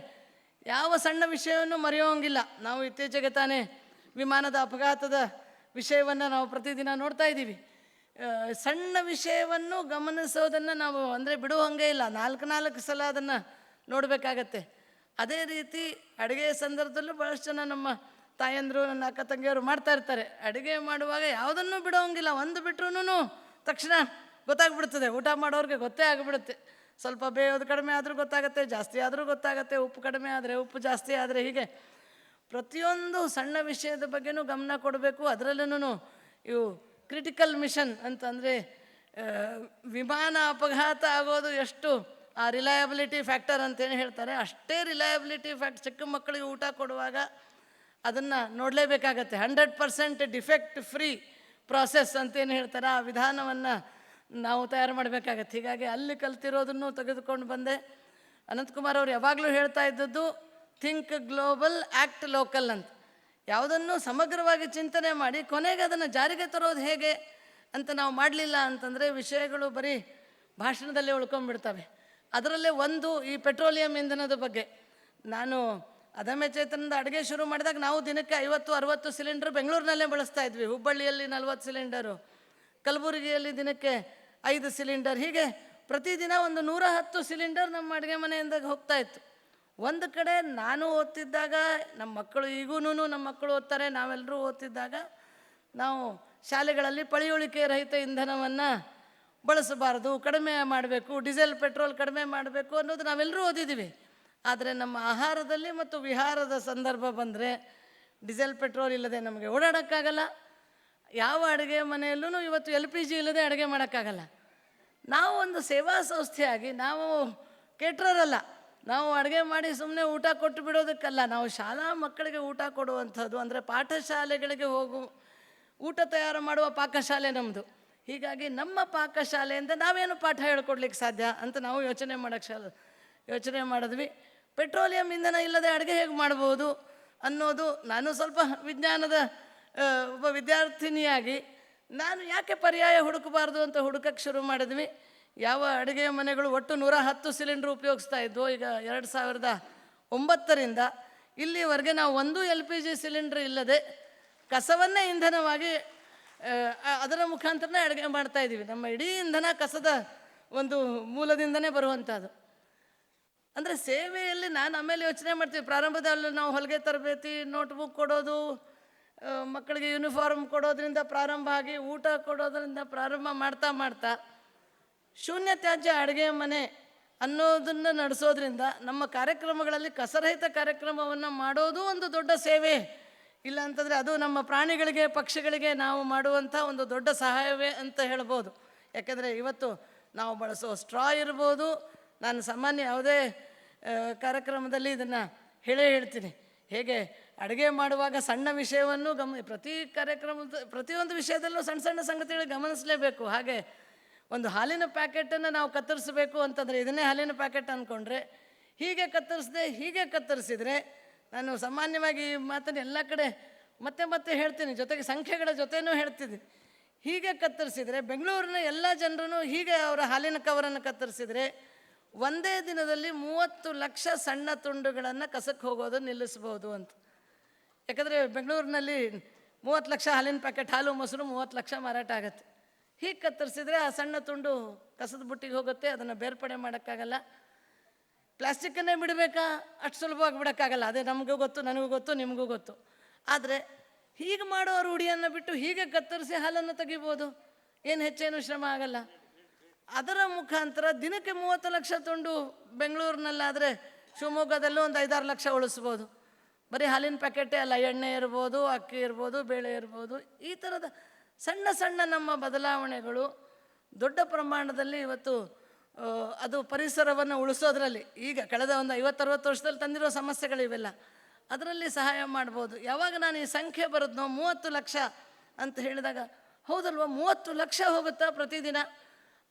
ಯಾವ ಸಣ್ಣ ವಿಷಯವನ್ನು ಮರೆಯೋಂಗಿಲ್ಲ. ನಾವು ಇತ್ತೀಚೆಗೆ ತಾನೇ ವಿಮಾನದ ಅಪಘಾತದ ವಿಷಯವನ್ನು ನಾವು ಪ್ರತಿದಿನ ನೋಡ್ತಾ ಇದ್ದೀವಿ. ಸಣ್ಣ ವಿಷಯವನ್ನು ಗಮನಿಸೋದನ್ನು ನಾವು ಅಂದರೆ ಬಿಡುವಂಗೆ ಇಲ್ಲ, 4 ಸಲ ಅದನ್ನು ನೋಡಬೇಕಾಗತ್ತೆ. ಅದೇ ರೀತಿ ಅಡುಗೆ ಸಂದರ್ಭದಲ್ಲೂ ಭಾಳಷ್ಟು ಜನ ನಮ್ಮ ತಾಯಂದರು, ನನ್ನ ಅಕ್ಕ ತಂಗಿಯವರು ಮಾಡ್ತಾ ಇರ್ತಾರೆ. ಅಡುಗೆ ಮಾಡುವಾಗ ಯಾವುದನ್ನು ಬಿಡೋಂಗಿಲ್ಲ, ಒಂದು ಬಿಟ್ರೂ ತಕ್ಷಣ ಗೊತ್ತಾಗ್ಬಿಡ್ತದೆ. ಊಟ ಮಾಡೋರಿಗೆ ಗೊತ್ತೇ ಆಗಿಬಿಡುತ್ತೆ. ಸ್ವಲ್ಪ ಬೇಯೋದು ಕಡಿಮೆ ಆದರೂ ಗೊತ್ತಾಗುತ್ತೆ, ಜಾಸ್ತಿ ಆದರೂ ಗೊತ್ತಾಗುತ್ತೆ, ಉಪ್ಪು ಕಡಿಮೆ ಆದರೆ, ಉಪ್ಪು ಜಾಸ್ತಿ ಆದರೆ, ಹೀಗೆ ಪ್ರತಿಯೊಂದು ಸಣ್ಣ ವಿಷಯದ ಬಗ್ಗೆನೂ ಗಮನ ಕೊಡಬೇಕು. ಅದರಲ್ಲೂ ಇವು ಕ್ರಿಟಿಕಲ್ ಮಿಷನ್ ಅಂತಂದರೆ ವಿಮಾನ ಅಪಘಾತ ಆಗೋದು ಎಷ್ಟು ಆ ರಿಲಯಬಿಲಿಟಿ ಫ್ಯಾಕ್ಟರ್ ಅಂತೇನು ಹೇಳ್ತಾರೆ, ಅಷ್ಟೇ ರಿಲಯಬಿಲಿಟಿ ಫ್ಯಾಕ್ಟರ್ ಚಿಕ್ಕ ಮಕ್ಕಳಿಗೆ ಊಟ ಕೊಡುವಾಗ ಅದನ್ನು ನೋಡಲೇಬೇಕಾಗತ್ತೆ. 100% ಡಿಫೆಕ್ಟ್ ಫ್ರೀ ಪ್ರಾಸೆಸ್ ಅಂತೇನು ಹೇಳ್ತಾರೆ, ಆ ವಿಧಾನವನ್ನು ನಾವು ತಯಾರು ಮಾಡಬೇಕಾಗತ್ತೆ. ಹೀಗಾಗಿ ಅಲ್ಲಿ ಕಲ್ತಿರೋದನ್ನು ತೆಗೆದುಕೊಂಡು ಬಂದೆ. ಅನಂತಕುಮಾರ್ ಅವರು ಯಾವಾಗಲೂ ಹೇಳ್ತಾ ಇದ್ದದ್ದು ಥಿಂಕ್ ಗ್ಲೋಬಲ್, ಆ್ಯಕ್ಟ್ ಲೋಕಲ್ ಅಂತ. ಯಾವುದನ್ನು ಸಮಗ್ರವಾಗಿ ಚಿಂತನೆ ಮಾಡಿ ಕೊನೆಗೆ ಅದನ್ನು ಜಾರಿಗೆ ತರೋದು ಹೇಗೆ ಅಂತ ನಾವು ಮಾಡಲಿಲ್ಲ ಅಂತಂದರೆ ವಿಷಯಗಳು ಬರೀ ಭಾಷಣದಲ್ಲೇ ಉಳ್ಕೊಂಡ್ಬಿಡ್ತವೆ. ಅದರಲ್ಲೇ ಒಂದು ಈ ಪೆಟ್ರೋಲಿಯಂ ಇಂಧನದ ಬಗ್ಗೆ. ನಾನು ಅದಮ್ಯ ಚೇತನದ ಅಡುಗೆ ಶುರು ಮಾಡಿದಾಗ ನಾವು ದಿನಕ್ಕೆ 50-60 ಸಿಲಿಂಡರ್ ಬೆಂಗಳೂರಿನಲ್ಲೇ ಬಳಸ್ತಾ ಇದ್ವಿ. ಹುಬ್ಬಳ್ಳಿಯಲ್ಲಿ 40 ಸಿಲಿಂಡರು, ಕಲಬುರಗಿಯಲ್ಲಿ ದಿನಕ್ಕೆ 5 ಸಿಲಿಂಡರ್, ಹೀಗೆ ಪ್ರತಿದಿನ ಒಂದು 110 ಸಿಲಿಂಡರ್ ನಮ್ಮ ಅಡುಗೆ ಮನೆಯಿಂದ ಹೋಗ್ತಾ ಇತ್ತು. ಒಂದು ಕಡೆ ನಾನು ಓದ್ತಿದ್ದಾಗ, ನಮ್ಮ ಮಕ್ಕಳು ಈಗೂ ನಮ್ಮ ಮಕ್ಕಳು ಓದ್ತಾರೆ, ನಾವೆಲ್ಲರೂ ಓದ್ತಿದ್ದಾಗ ನಾವು ಶಾಲೆಗಳಲ್ಲಿ ಪಳಿಯುಳಿಕೆ ರಹಿತ ಇಂಧನವನ್ನು ಬಳಸಬಾರದು, ಕಡಿಮೆ ಮಾಡಬೇಕು, ಡೀಸೆಲ್ ಪೆಟ್ರೋಲ್ ಕಡಿಮೆ ಮಾಡಬೇಕು ಅನ್ನೋದು ನಾವೆಲ್ಲರೂ ಓದಿದ್ದೀವಿ. ಆದರೆ ನಮ್ಮ ಆಹಾರದಲ್ಲಿ ಮತ್ತು ವಿಹಾರದ ಸಂದರ್ಭ ಬಂದರೆ ಡೀಸೆಲ್ ಪೆಟ್ರೋಲ್ ಇಲ್ಲದೆ ನಮಗೆ ಓಡಾಡೋಕ್ಕಾಗಲ್ಲ. ಯಾವ ಅಡುಗೆ ಮನೆಯಲ್ಲೂ ಇವತ್ತು LPG ಇಲ್ಲದೆ ಅಡುಗೆ ಮಾಡೋಕ್ಕಾಗಲ್ಲ. ನಾವು ಒಂದು ಸೇವಾ ಸಂಸ್ಥೆಯಾಗಿ, ನಾವು ಕೇಟ್ರರ್ ಅಲ್ಲ, ನಾವು ಅಡುಗೆ ಮಾಡಿ ಸುಮ್ಮನೆ ಊಟ ಕೊಟ್ಟು ಬಿಡೋದಕ್ಕಲ್ಲ, ನಾವು ಶಾಲಾ ಮಕ್ಕಳಿಗೆ ಊಟ ಕೊಡುವಂಥದ್ದು. ಅಂದರೆ ಪಾಠಶಾಲೆಗಳಿಗೆ ಊಟ ತಯಾರು ಮಾಡುವ ಪಾಕಶಾಲೆ ನಮ್ಮದು. ಹೀಗಾಗಿ ನಮ್ಮ ಪಾಕಶಾಲೆಯಿಂದ ನಾವೇನು ಪಾಠ ಹೇಳ್ಕೊಡ್ಲಿಕ್ಕೆ ಸಾಧ್ಯ ಅಂತ ನಾವು ಯೋಚನೆ ಮಾಡಿದ್ವಿ. ಪೆಟ್ರೋಲಿಯಂ ಇಂಧನ ಇಲ್ಲದೆ ಅಡುಗೆ ಹೇಗೆ ಮಾಡ್ಬೋದು ಅನ್ನೋದು, ನಾನು ಸ್ವಲ್ಪ ವಿಜ್ಞಾನದ ಒಬ್ಬ ವಿದ್ಯಾರ್ಥಿನಿಯಾಗಿ ನಾನು ಯಾಕೆ ಪರ್ಯಾಯ ಹುಡುಕಬಾರ್ದು ಅಂತ ಹುಡುಕಕ್ಕೆ ಶುರು ಮಾಡಿದ್ವಿ. ಯಾವ ಅಡುಗೆ ಮನೆಗಳು ಒಟ್ಟು 110 ಸಿಲಿಂಡ್ರ್ ಉಪಯೋಗಿಸ್ತಾ ಇದ್ವು, ಈಗ 2009ರಿಂದ ಇಲ್ಲಿವರೆಗೆ ನಾವು ಒಂದು LPG ಸಿಲಿಂಡ್ರ್ ಇಲ್ಲದೆ ಕಸವನ್ನೇ ಇಂಧನವಾಗಿ ಅದರ ಮುಖಾಂತರನೇ ಅಡುಗೆ ಮಾಡ್ತಾಯಿದ್ದೀವಿ. ನಮ್ಮ ಇಡೀ ಇಂಧನ ಕಸದ ಒಂದು ಮೂಲದಿಂದನೇ ಬರುವಂಥದ್ದು. ಅಂದರೆ ಸೇವೆಯಲ್ಲಿ ನಾನು ಆಮೇಲೆ ಯೋಚನೆ ಮಾಡ್ತೀವಿ. ಪ್ರಾರಂಭದಲ್ಲಿ ನಾವು ಹೊಲಿಗೆ ತರಬೇತಿ, ನೋಟ್ಬುಕ್ ಕೊಡೋದು, ಮಕ್ಕಳಿಗೆ ಯೂನಿಫಾರ್ಮ್ ಕೊಡೋದ್ರಿಂದ ಪ್ರಾರಂಭ ಆಗಿ ಊಟ ಕೊಡೋದ್ರಿಂದ ಪ್ರಾರಂಭ ಮಾಡ್ತಾ ಶೂನ್ಯ ತ್ಯಾಜ್ಯ ಅಡುಗೆ ಮನೆ ಅನ್ನೋದನ್ನು ನಡೆಸೋದ್ರಿಂದ ನಮ್ಮ ಕಾರ್ಯಕ್ರಮಗಳಲ್ಲಿ ಕಸರಹಿತ ಕಾರ್ಯಕ್ರಮವನ್ನು ಮಾಡೋದು ಒಂದು ದೊಡ್ಡ ಸೇವೆ. ಇಲ್ಲ ಅಂತಂದರೆ ಅದು ನಮ್ಮ ಪ್ರಾಣಿಗಳಿಗೆ, ಪಕ್ಷಿಗಳಿಗೆ ನಾವು ಮಾಡುವಂಥ ಒಂದು ದೊಡ್ಡ ಸಹಾಯವೇ ಅಂತ ಹೇಳ್ಬೋದು. ಯಾಕೆಂದರೆ ಇವತ್ತು ನಾವು ಬಳಸೋ ಸ್ಟ್ರಾ ಇರ್ಬೋದು, ನಾನು ಸಾಮಾನ್ಯ ಯಾವುದೇ ಕಾರ್ಯಕ್ರಮದಲ್ಲಿ ಇದನ್ನು ಹೇಳ್ತೀನಿ. ಹೇಗೆ ಅಡುಗೆ ಮಾಡುವಾಗ ಸಣ್ಣ ವಿಷಯವನ್ನು ಪ್ರತಿ ಪ್ರತಿಯೊಂದು ವಿಷಯದಲ್ಲೂ ಸಣ್ಣ ಸಣ್ಣ ಸಂಗತಿಗಳು ಗಮನಿಸಲೇಬೇಕು. ಹಾಗೆ ಒಂದು ಹಾಲಿನ ಪ್ಯಾಕೆಟನ್ನು ನಾವು ಕತ್ತರಿಸಬೇಕು ಅಂತಂದರೆ ಇದನ್ನೇ ಹಾಲಿನ ಪ್ಯಾಕೆಟ್ ಅಂದ್ಕೊಂಡ್ರೆ, ಹೀಗೆ ಕತ್ತರಿಸಿದರೆ, ನಾನು ಸಾಮಾನ್ಯವಾಗಿ ಈ ಮಾತನ್ನು ಎಲ್ಲ ಕಡೆ ಮತ್ತೆ ಹೇಳ್ತೀನಿ, ಜೊತೆಗೆ ಸಂಖ್ಯೆಗಳ ಜೊತೆನೂ ಹೇಳ್ತಿದ್ದೀನಿ. ಹೀಗೆ ಕತ್ತರಿಸಿದರೆ, ಬೆಂಗಳೂರಿನ ಎಲ್ಲ ಜನರೂ ಹೀಗೆ ಅವರ ಹಾಲಿನ ಕವರನ್ನು ಕತ್ತರಿಸಿದರೆ ಒಂದೇ ದಿನದಲ್ಲಿ 30 ಲಕ್ಷ ಸಣ್ಣ ತುಂಡುಗಳನ್ನು ಕಸಕ್ಕೆ ಹೋಗೋದನ್ನು ನಿಲ್ಲಿಸ್ಬೋದು ಅಂತ. ಯಾಕಂದರೆ ಬೆಂಗಳೂರಿನಲ್ಲಿ 30 ಲಕ್ಷ ಹಾಲಿನ ಪ್ಯಾಕೆಟ್ ಹಾಲು ಮೊಸರು 30 ಲಕ್ಷ ಮಾರಾಟ ಆಗುತ್ತೆ. ಹೀಗೆ ಕತ್ತರಿಸಿದರೆ ಆ ಸಣ್ಣ ತುಂಡು ಕಸದ ಬುಟ್ಟಿಗೆ ಹೋಗುತ್ತೆ, ಅದನ್ನು ಬೇರ್ಪಡೆ ಮಾಡೋಕ್ಕಾಗಲ್ಲ. ಪ್ಲಾಸ್ಟಿಕ್ಕನ್ನೇ ಬಿಡಬೇಕಾ? ಅಷ್ಟು ಸುಲಭವಾಗಿ ಬಿಡೋಕ್ಕಾಗಲ್ಲ. ಅದೇ ನಮಗೂ ಗೊತ್ತು, ನನಗೂ ಗೊತ್ತು, ನಿಮಗೂ ಗೊತ್ತು. ಆದರೆ ಹೀಗೆ ಮಾಡೋ ರೂಢಿಯನ್ನು ಬಿಟ್ಟು ಹೀಗೆ ಕತ್ತರಿಸಿ ಹಾಲನ್ನು ತೆಗಿಬೋದು, ಏನು ಹೆಚ್ಚೇನು ಶ್ರಮ ಆಗಲ್ಲ. ಅದರ ಮುಖಾಂತರ ದಿನಕ್ಕೆ 30 ಲಕ್ಷ ತುಂಡು ಬೆಂಗಳೂರಿನಲ್ಲಾದರೆ ಶಿವಮೊಗ್ಗದಲ್ಲೂ ಒಂದು 5-6 ಲಕ್ಷ ಉಳಿಸ್ಬೋದು. ಬರೀ ಹಾಲಿನ ಪ್ಯಾಕೆಟೇ ಅಲ್ಲ, ಎಣ್ಣೆ ಇರ್ಬೋದು, ಅಕ್ಕಿ ಇರ್ಬೋದು, ಬೇಳೆ ಇರ್ಬೋದು. ಈ ಥರದ ಸಣ್ಣ ಸಣ್ಣ ನಮ್ಮ ಬದಲಾವಣೆಗಳು ದೊಡ್ಡ ಪ್ರಮಾಣದಲ್ಲಿ ಇವತ್ತು ಅದು ಪರಿಸರವನ್ನು ಉಳಿಸೋದ್ರಲ್ಲಿ, ಈಗ ಕಳೆದ ಒಂದು 50-60 ವರ್ಷದಲ್ಲಿ ತಂದಿರೋ ಸಮಸ್ಯೆಗಳಿವೆಲ್ಲ, ಅದರಲ್ಲಿ ಸಹಾಯ ಮಾಡ್ಬೋದು. ಯಾವಾಗ ನಾನು ಈ ಸಂಖ್ಯೆ ಬರೋದ್ನೋ 30 ಲಕ್ಷ ಅಂತ ಹೇಳಿದಾಗ, ಹೌದಲ್ವ, 30 ಲಕ್ಷ ಹೋಗುತ್ತಾ ಪ್ರತಿದಿನ?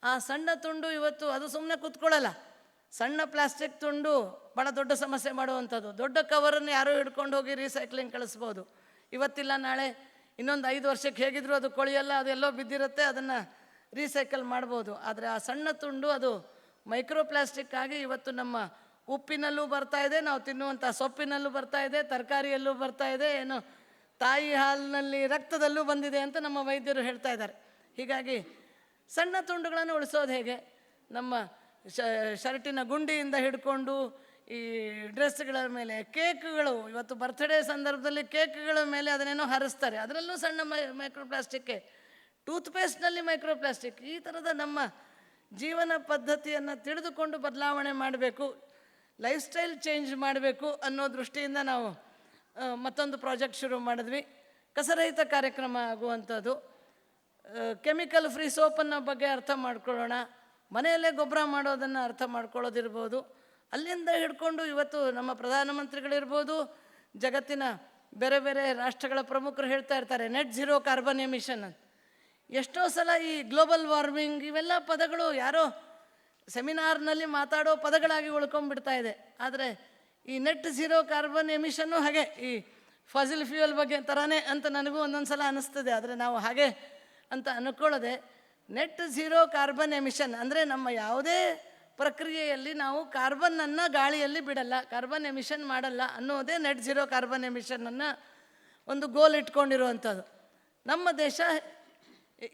ಆ ಸಣ್ಣ ತುಂಡು ಇವತ್ತು ಅದು ಸುಮ್ಮನೆ ಕೂತ್ಕೊಳ್ಳಲ್ಲ. ಸಣ್ಣ ಪ್ಲಾಸ್ಟಿಕ್ ತುಂಡು ಭಾಳ ದೊಡ್ಡ ಸಮಸ್ಯೆ ಮಾಡುವಂಥದ್ದು. ದೊಡ್ಡ ಕವರನ್ನು ಯಾರೋ ಹಿಡ್ಕೊಂಡು ಹೋಗಿ ರೀಸೈಕ್ಲಿಂಗ್ ಕಳಿಸ್ಬೋದು. ಇವತ್ತಿಲ್ಲ ನಾಳೆ, ಇನ್ನೊಂದು 5 ವರ್ಷಕ್ಕೆ ಹೇಗಿದ್ರು ಅದು ಕೊಳೆಯಲ್ಲ, ಅದೆಲ್ಲೋ ಬಿದ್ದಿರುತ್ತೆ, ಅದನ್ನು ರೀಸೈಕಲ್ ಮಾಡ್ಬೋದು. ಆದರೆ ಆ ಸಣ್ಣ ತುಂಡು ಅದು ಮೈಕ್ರೋ ಪ್ಲಾಸ್ಟಿಕ್ ಆಗಿ ಇವತ್ತು ನಮ್ಮ ಉಪ್ಪಿನಲ್ಲೂ ಬರ್ತಾ ಇದೆ, ನಾವು ತಿನ್ನುವಂಥ ಸೊಪ್ಪಿನಲ್ಲೂ ಬರ್ತಾ ಇದೆ, ತರಕಾರಿಯಲ್ಲೂ ಬರ್ತಾ ಇದೆ, ಏನು ತಾಯಿ ಹಾಲಿನಲ್ಲಿ ರಕ್ತದಲ್ಲೂ ಬಂದಿದೆ ಅಂತ ನಮ್ಮ ವೈದ್ಯರು ಹೇಳ್ತಾ ಇದ್ದಾರೆ. ಹೀಗಾಗಿ ಸಣ್ಣ ತುಂಡುಗಳನ್ನು ಉಳಿಸೋದು ಹೇಗೆ? ನಮ್ಮ ಶರ್ಟಿನ ಗುಂಡಿಯಿಂದ ಹಿಡ್ಕೊಂಡು ಈ ಡ್ರೆಸ್ಗಳ ಮೇಲೆ, ಕೇಕ್ಗಳು, ಇವತ್ತು ಬರ್ತ್ಡೇ ಸಂದರ್ಭದಲ್ಲಿ ಕೇಕ್ಗಳ ಮೇಲೆ ಅದನ್ನೇನೋ ಹರಿಸ್ತಾರೆ, ಅದರಲ್ಲೂ ಸಣ್ಣ ಮೈಕ್ರೋ ಪ್ಲಾಸ್ಟಿಕ್ಕೆ, ಟೂತ್ಪೇಸ್ಟ್ನಲ್ಲಿ ಮೈಕ್ರೋ ಪ್ಲಾಸ್ಟಿಕ್. ಈ ಥರದ ನಮ್ಮ ಜೀವನ ಪದ್ಧತಿಯನ್ನು ತಿಳಿದುಕೊಂಡು ಬದಲಾವಣೆ ಮಾಡಬೇಕು, ಲೈಫ್ ಸ್ಟೈಲ್ ಚೇಂಜ್ ಮಾಡಬೇಕು ಅನ್ನೋ ದೃಷ್ಟಿಯಿಂದ ನಾವು ಮತ್ತೊಂದು ಪ್ರಾಜೆಕ್ಟ್ ಶುರು ಮಾಡಿದ್ವಿ. ಕಸರಹಿತ ಕಾರ್ಯಕ್ರಮ ಆಗುವಂಥದ್ದು. ಕೆಮಿಕಲ್ ಫ್ರೀ ಸೋಪನ್ನು ಬಗ್ಗೆ ಅರ್ಥ ಮಾಡ್ಕೊಳ್ಳೋಣ, ಮನೆಯಲ್ಲೇ ಗೊಬ್ಬರ ಮಾಡೋದನ್ನು ಅರ್ಥ ಮಾಡ್ಕೊಳ್ಳೋದಿರ್ಬೋದು. ಅಲ್ಲಿಂದ ಹಿಡ್ಕೊಂಡು ಇವತ್ತು ನಮ್ಮ ಪ್ರಧಾನಮಂತ್ರಿಗಳಿರ್ಬೋದು, ಜಗತ್ತಿನ ಬೇರೆ ಬೇರೆ ರಾಷ್ಟ್ರಗಳ ಪ್ರಮುಖರು ಹೇಳ್ತಾ ಇರ್ತಾರೆ ನೆಟ್ ಝೀರೋ ಕಾರ್ಬನ್ ಎಮಿಷನ್ ಅಂತ. ಎಷ್ಟೋ ಸಲ ಈ ಗ್ಲೋಬಲ್ ವಾರ್ಮಿಂಗ್ ಇವೆಲ್ಲ ಪದಗಳು ಯಾರೋ ಸೆಮಿನಾರ್ನಲ್ಲಿ ಮಾತಾಡೋ ಪದಗಳಾಗಿ ಉಳ್ಕೊಂಡ್ಬಿಡ್ತಾ ಇದೆ. ಆದರೆ ಈ ನೆಟ್ ಝೀರೋ ಕಾರ್ಬನ್ ಎಮಿಷನ್ನು ಹಾಗೆ ಈ ಫಾಸಿಲ್ ಫ್ಯೂಯಲ್ ಬಗ್ಗೆ ಥರನೇ ಅಂತ ನನಗೂ ಒಂದೊಂದು ಸಲ ಅನ್ನಿಸ್ತದೆ. ಆದರೆ ನಾವು ಹಾಗೆ ಅಂತ ಅಂದ್ಕೊಳ್ಳದೆ ನೆಟ್ ಝೀರೋ ಕಾರ್ಬನ್ ಎಮಿಷನ್ ಅಂದರೆ ನಮ್ಮ ಯಾವುದೇ ಪ್ರಕ್ರಿಯೆಯಲ್ಲಿ ನಾವು ಕಾರ್ಬನ್ನನ್ನು ಗಾಳಿಯಲ್ಲಿ ಬಿಡಲ್ಲ, ಕಾರ್ಬನ್ ಎಮಿಷನ್ ಮಾಡಲ್ಲ ಅನ್ನೋದೇ ನೆಟ್ ಝೀರೋ ಕಾರ್ಬನ್ ಎಮಿಷನನ್ನು ಒಂದು ಗೋಲ್ ಇಟ್ಕೊಂಡಿರುವಂಥದ್ದು. ನಮ್ಮ ದೇಶ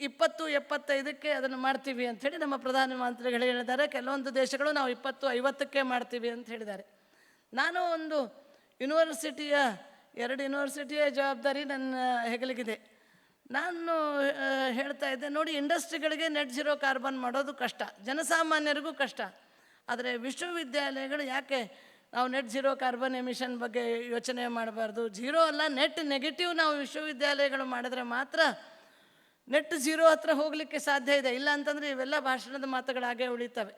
2075ಕ್ಕೆ ಅದನ್ನು ಮಾಡ್ತೀವಿ ಅಂಥೇಳಿ ನಮ್ಮ ಪ್ರಧಾನಮಂತ್ರಿಗಳು ಹೇಳಿದ್ದಾರೆ. ಕೆಲವೊಂದು ದೇಶಗಳು ನಾವು 2050ಕ್ಕೆ ಮಾಡ್ತೀವಿ ಅಂತ ಹೇಳಿದ್ದಾರೆ. ನಾನು ಒಂದು ಯೂನಿವರ್ಸಿಟಿಯ 2 ಯೂನಿವರ್ಸಿಟಿಯ ಜವಾಬ್ದಾರಿ ನನ್ನ ಹೆಗಲಿಗಿದೆ. ನಾನು ಹೇಳ್ತಾ ಇದ್ದೆ, ನೋಡಿ, ಇಂಡಸ್ಟ್ರಿಗಳಿಗೆ ನೆಟ್ ಝೀರೋ ಕಾರ್ಬನ್ ಮಾಡೋದು ಕಷ್ಟ, ಜನಸಾಮಾನ್ಯರಿಗೂ ಕಷ್ಟ. ಆದರೆ ವಿಶ್ವವಿದ್ಯಾಲಯಗಳು ಯಾಕೆ ನಾವು ನೆಟ್ ಝೀರೋ ಕಾರ್ಬನ್ ಎಮಿಷನ್ ಬಗ್ಗೆ ಯೋಚನೆ ಮಾಡಬಾರ್ದು? ಝೀರೋ ಅಲ್ಲ, ನೆಟ್ ನೆಗೆಟಿವ್ ನಾವು ವಿಶ್ವವಿದ್ಯಾಲಯಗಳು ಮಾಡಿದ್ರೆ ಮಾತ್ರ ನೆಟ್ ಝೀರೋ ಹತ್ರ ಹೋಗಲಿಕ್ಕೆ ಸಾಧ್ಯ ಇದೆ. ಇಲ್ಲ ಅಂತಂದರೆ ಇವೆಲ್ಲ ಭಾಷಣದ ಮಾತುಗಳಾಗೇ ಉಳಿತವೆ.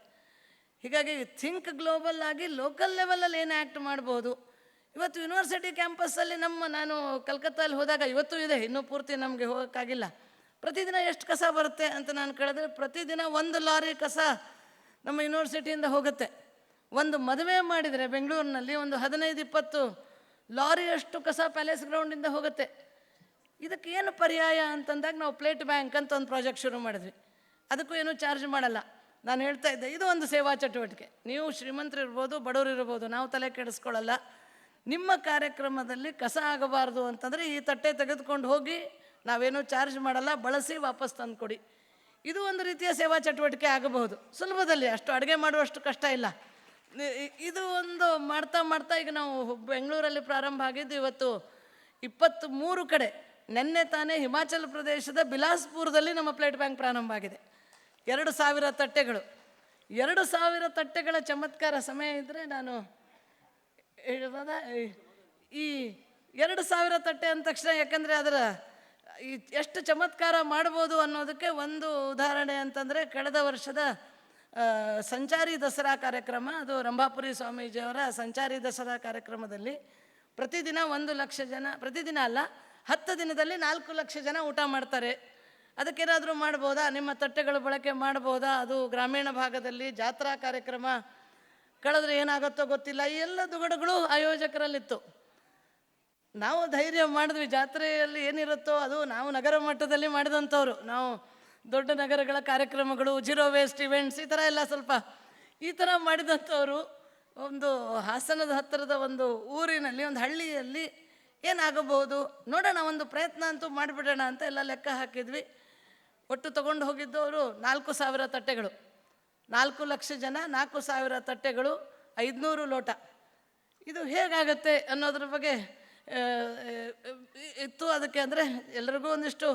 ಹೀಗಾಗಿ ಥಿಂಕ್ ಗ್ಲೋಬಲ್ ಆಗಿ ಲೋಕಲ್ ಲೆವೆಲಲ್ಲಿ ಏನು ಆ್ಯಕ್ಟ್ ಮಾಡ್ಬೋದು. ಇವತ್ತು ಯೂನಿವರ್ಸಿಟಿ ಕ್ಯಾಂಪಸ್ಸಲ್ಲಿ ನಾನು ಕಲ್ಕತ್ತಾದಲ್ಲಿ ಹೋದಾಗ, ಇವತ್ತು ಇದೆ, ಇನ್ನೂ ಪೂರ್ತಿ ನಮಗೆ ಹೋಗೋಕ್ಕಾಗಿಲ್ಲ, ಪ್ರತಿದಿನ ಎಷ್ಟು ಕಸ ಬರುತ್ತೆ ಅಂತ ನಾನು ಕೇಳಿದ್ರೆ ಪ್ರತಿದಿನ 1 ಲಾರಿ ಕಸ ನಮ್ಮ ಯೂನಿವರ್ಸಿಟಿಯಿಂದ ಹೋಗುತ್ತೆ. ಒಂದು ಮದುವೆ ಮಾಡಿದರೆ ಬೆಂಗಳೂರಿನಲ್ಲಿ ಒಂದು 15-20 ಲಾರಿಯಷ್ಟು ಕಸ ಪ್ಯಾಲೇಸ್ ಗ್ರೌಂಡಿಂದ ಹೋಗುತ್ತೆ. ಇದಕ್ಕೆ ಏನು ಪರ್ಯಾಯ ಅಂತಂದಾಗ ನಾವು ಪ್ಲೇಟ್ ಬ್ಯಾಂಕ್ ಅಂತ ಒಂದು ಪ್ರಾಜೆಕ್ಟ್ ಶುರು ಮಾಡಿದ್ವಿ. ಅದಕ್ಕೂ ಏನೂ ಚಾರ್ಜ್ ಮಾಡಲ್ಲ. ನಾನು ಹೇಳ್ತಾ ಇದ್ದೆ, ಇದು ಒಂದು ಸೇವಾ ಚಟುವಟಿಕೆ. ನೀವು ಶ್ರೀಮಂತರು ಇರ್ಬೋದು, ಬಡವರು ಇರ್ಬೋದು, ನಾವು ತಲೆ ಕೆಡಿಸ್ಕೊಳ್ಳಲ್ಲ. ನಿಮ್ಮ ಕಾರ್ಯಕ್ರಮದಲ್ಲಿ ಕಸ ಆಗಬಾರ್ದು ಅಂತಂದರೆ ಈ ತಟ್ಟೆ ತೆಗೆದುಕೊಂಡು ಹೋಗಿ, ನಾವೇನೂ ಚಾರ್ಜ್ ಮಾಡಲ್ಲ, ಬಳಸಿ ವಾಪಸ್ ತಂದು ಕೊಡಿ. ಇದು ಒಂದು ರೀತಿಯ ಸೇವಾ ಚಟುವಟಿಕೆ ಆಗಬಹುದು, ಸುಲಭದಲ್ಲಿ. ಅಷ್ಟು ಅಡುಗೆ ಮಾಡುವಷ್ಟು ಕಷ್ಟ ಇಲ್ಲ. ಇದು ಒಂದು ಮಾಡ್ತಾ ಮಾಡ್ತಾ ಈಗ ನಾವು ಬೆಂಗಳೂರಲ್ಲಿ ಪ್ರಾರಂಭ ಆಗಿದ್ದು ಇವತ್ತು 23 ಕಡೆ. ನಿನ್ನೆ ತಾನೇ ಹಿಮಾಚಲ ಪ್ರದೇಶದ ಬಿಲಾಸ್ಪುರದಲ್ಲಿ ನಮ್ಮ ಪ್ಲೇಟ್ ಬ್ಯಾಂಕ್ ಪ್ರಾರಂಭ ಆಗಿದೆ. 2000 ತಟ್ಟೆಗಳು. 2000 ತಟ್ಟೆಗಳ ಚಮತ್ಕಾರ. ಸಮಯ ಇದ್ದರೆ ನಾನು ಹೇಳ್ಬೋದ? ಈ 2000 ತಟ್ಟೆ ಅಂದ ತಕ್ಷಣ, ಯಾಕಂದರೆ ಅದರ ಎಷ್ಟು ಚಮತ್ಕಾರ ಮಾಡ್ಬೋದು ಅನ್ನೋದಕ್ಕೆ ಒಂದು ಉದಾಹರಣೆ ಅಂತಂದರೆ, ಕಳೆದ ವರ್ಷದ ಸಂಚಾರಿ ದಸರಾ ಕಾರ್ಯಕ್ರಮ, ಅದು ರಂಭಾಪುರಿ ಸ್ವಾಮೀಜಿಯವರ ಸಂಚಾರಿ ದಸರಾ ಕಾರ್ಯಕ್ರಮದಲ್ಲಿ ಪ್ರತಿದಿನ 1 ಲಕ್ಷ ಜನ, ಪ್ರತಿದಿನ ಅಲ್ಲ, 10 ದಿನದಲ್ಲಿ 4 ಲಕ್ಷ ಜನ ಊಟ ಮಾಡ್ತಾರೆ. ಅದಕ್ಕೇನಾದರೂ ಮಾಡ್ಬೋದಾ? ನಿಮ್ಮ ತಟ್ಟೆಗಳು ಬಳಕೆ ಮಾಡ್ಬೋದಾ? ಅದು ಗ್ರಾಮೀಣ ಭಾಗದಲ್ಲಿ ಜಾತ್ರಾ ಕಾರ್ಯಕ್ರಮ, ಕಳೆದ್ರೆ ಏನಾಗುತ್ತೋ ಗೊತ್ತಿಲ್ಲ. ಈ ಎಲ್ಲ ದುಗಡುಗಳು ಆಯೋಜಕರಲ್ಲಿತ್ತು. ನಾವು ಧೈರ್ಯ ಮಾಡಿದ್ವಿ. ಜಾತ್ರೆಯಲ್ಲಿ ಏನಿರುತ್ತೋ ಅದು ನಾವು ನಗರ ಮಟ್ಟದಲ್ಲಿ ಮಾಡಿದಂಥವ್ರು. ನಾವು ದೊಡ್ಡ ನಗರಗಳ ಕಾರ್ಯಕ್ರಮಗಳು, ಜೀರೋ ವೇಸ್ಟ್ ಇವೆಂಟ್ಸ್, ಈ ಥರ ಎಲ್ಲ ಸ್ವಲ್ಪ ಈ ಥರ ಮಾಡಿದಂಥವ್ರು. ಒಂದು ಹಾಸನದ ಹತ್ತಿರದ ಒಂದು ಊರಿನಲ್ಲಿ, ಒಂದು ಹಳ್ಳಿಯಲ್ಲಿ ಏನಾಗಬಹುದು ನೋಡೋಣ, ಒಂದು ಪ್ರಯತ್ನ ಅಂತೂ ಮಾಡಿಬಿಡೋಣ ಅಂತ ಎಲ್ಲ ಲೆಕ್ಕ ಹಾಕಿದ್ವಿ. ಒಟ್ಟು ತೊಗೊಂಡು ಹೋಗಿದ್ದವರು 4000 ತಟ್ಟೆಗಳು. 4 ಲಕ್ಷ ಜನ, 4000 ತಟ್ಟೆಗಳು, 500 ಲೋಟ. ಇದು ಹೇಗಾಗತ್ತೆ ಅನ್ನೋದ್ರ ಬಗ್ಗೆ ಇತ್ತು. ಅದಕ್ಕೆ ಅಂದರೆ ಎಲ್ರಿಗೂ ಒಂದಿಷ್ಟು